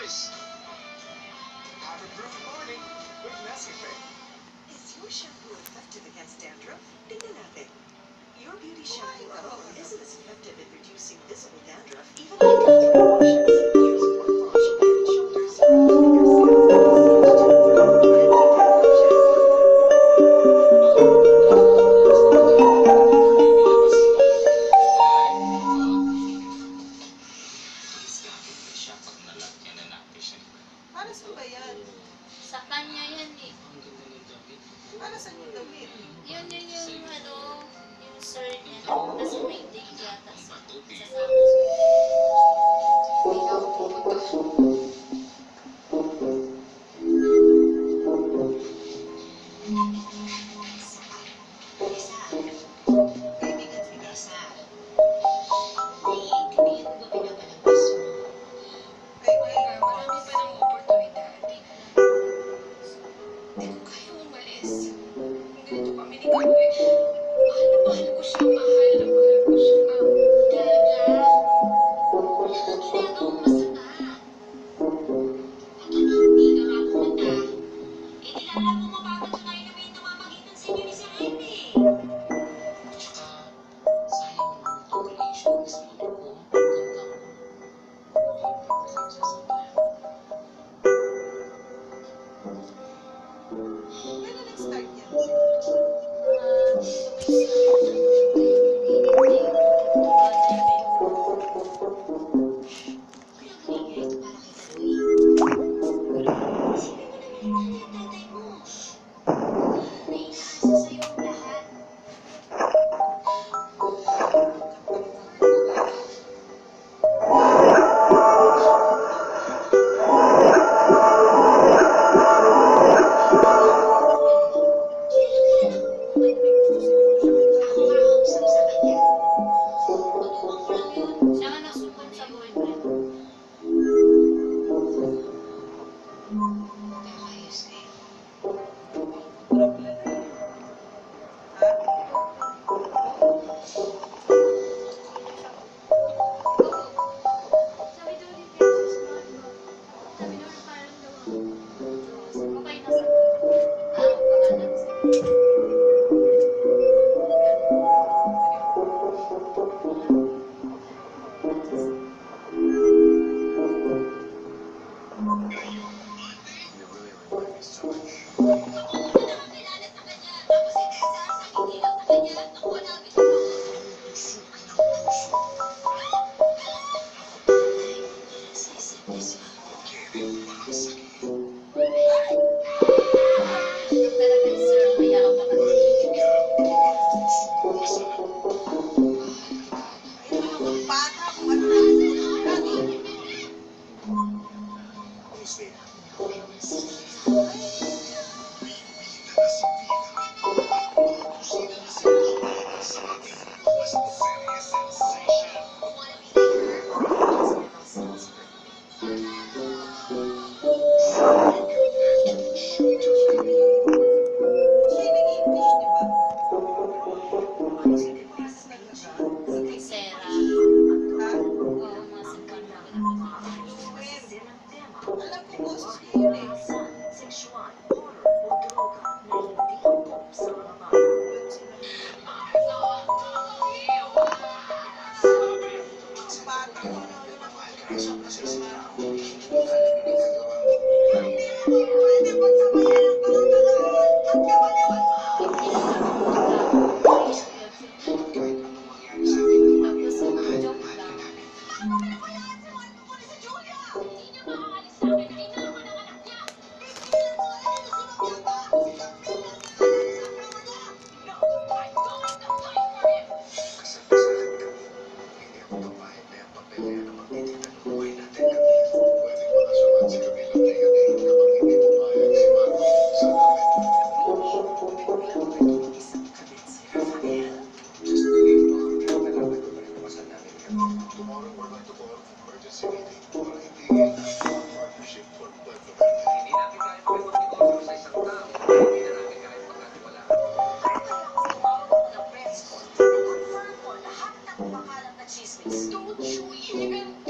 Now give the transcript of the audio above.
choice. Have a brewed morning with Nescafe. Is your shampoo effective against dandruff? Tingnan natin. Your beauty shampoo alone isn't as effective in reducing visible dandruff, even after 3 washes. Use more wash on head and shoulders. Para saan ba yan? Sa kanya yan eh. Para saan yung damit? Yun yung ano, yung sir niya. Kasi may date yata sa Sabos. Hindi na ako pupunta. Kaibigan si Lisa. Kaibigan, marami pa ng oportunidad. Hindi ko kaya umalis. Kung ganito kami ni Kapoy, mahal na mahal ko siya, mahal na mahal ko siya. Gaga. Ginagawang masama. Hindi ka nga pumunta. Eh, nilala mo mapapatunayan na may namamagitan sa inyo ni Sir Jaime. Tsaka, sayang naman itong relation is magkakong Kailan nag-start yan? Siya nga nagsumbong sa boyfriend. Pero ayos kayo. Ha? Sabi daw ni Princess Mano, sabi daw na parang daw ang Diyos. Okay na sa pangalan sa yung talaga ni Sir mayakap na kami. Ay, mga bata, kung ano lang ang siya yung nag-English, di ba? Ano si Dimas talaga? Si Sarah. Ha? Oo, nasa panahon. Luwen. Alam ko boses ko yun eh. Mga bata, kung ano lang pwede pagsabayan ang kalagalan at kawalan. Tapos, joke lang. Ano pinabayaan si Juan tungkol sa Julia? Hindi niya maaalis sa akin. Hindi na naman ang anak niya. Pigilan mo ang inusunod yata. Silang bilis na lang sa asawa niya. No, I'm going to fight for him. Kasal-kasalan kami. Hindi ako papayag na yung papel na yan ang magtitigan ng buhay natin kami. Pwede makasuhan si Camilo Teo na hindi kapag hindi pumayag si Marco sa damit. Isang kabit si Rafael. Just believe mo, kaya nalaman ko na yung kasal namin kami. Tomorrow we're going to call an emergency meeting para itigil ang partnership for Puerto Verde. Hindi natin kaya makipag-negosyo sa isang tao. Hindi na natin kaya pagkatiwalaan. Kaya ako tumawag ko ng press con. Na-confirm ko lahat ng kumakalat na chismis. Don't you even